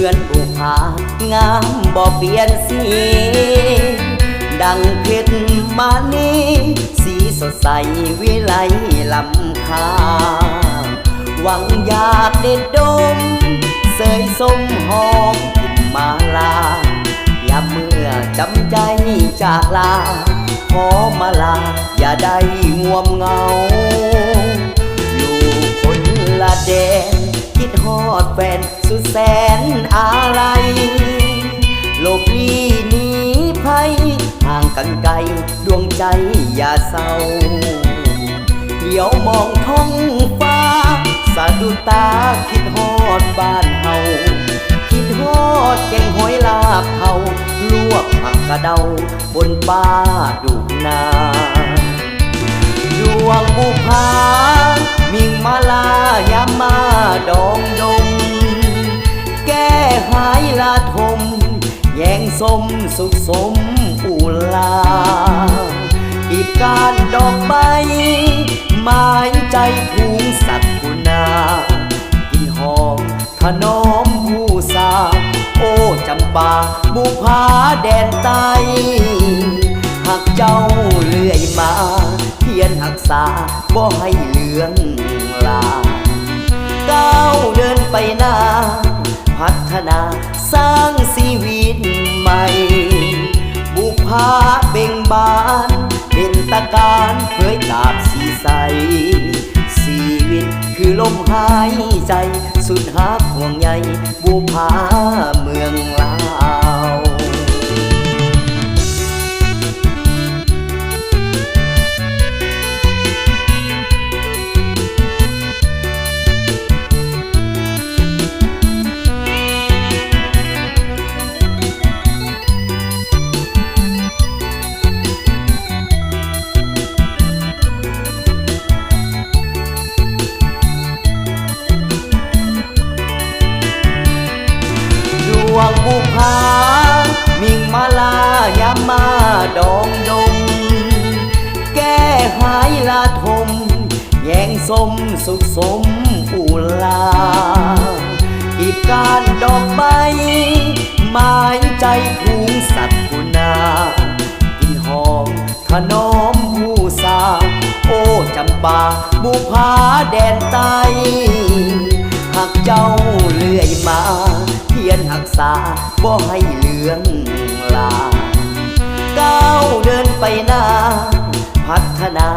อนบุพางามบ่เปลี่ยนสีดังเพชรมานีสีสดใสวิไลลำคาหวังอยากเด็ดดมเสยสมหอมกินมาลาอย่าเมื่อจำใจจากลาขอมาลาอย่าได้ง่วมเหงาอยู่คนละแดนคิดฮอดแฟนสุดแสนอะไรโลกนี้หนีภัยห่างกันไกลดวงใจอย่าเศร้าเดี๋ยวมองท้องฟ้าสะดุดตาคิดฮอดบ้านเฮาคิดฮอดแกงหอยลาบเฮาลวกผักกระเดาบนป้าดุนาดวงบุพามิ่งมาลายามาดองดงแก้หายลาทมแย่งสมสุขสมอุลาอีบการดอกใบหมายใจภูงสักกุณากินหอมถนอมผู้สาโอ้จำปาบุพาแดนใต้หักเจ้าเลื่อยมาเพียรหักษาบ่ให้เหลืองลาก้าวเดินไปหน้าพัฒนาสร้างชีวิตใหม่บุพาเบ่งบานเป็นตะการเผยตาบสีใสชีวิตคือลมหายใจสุดหักห่วงใยบุพาเมืองลาวดวงบุพามิ่งมาลายามาดองดงแก้หายลาทมแย่งสมสุขสมอุลาอีบการดอกใบหมายใจภูงสักกุณากินหอมถนอมผู้สาโอ้จำปาบุพาแดนใต้หักเจ้าเลื่อยมาเพียรหักษาบ่ให้เหลืองลาก้าวเดินไปหน้าพัฒนา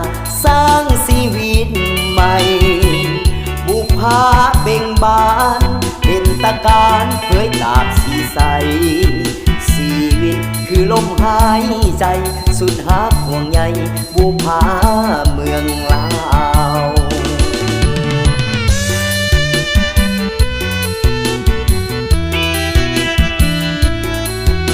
สร้างชีวิตใหม่บุพาเบ่งบานเป็นตะการเผยตาบสีใสชีวิตคือลมหายใจสุดหักห่วงใยบุพาเมืองลาว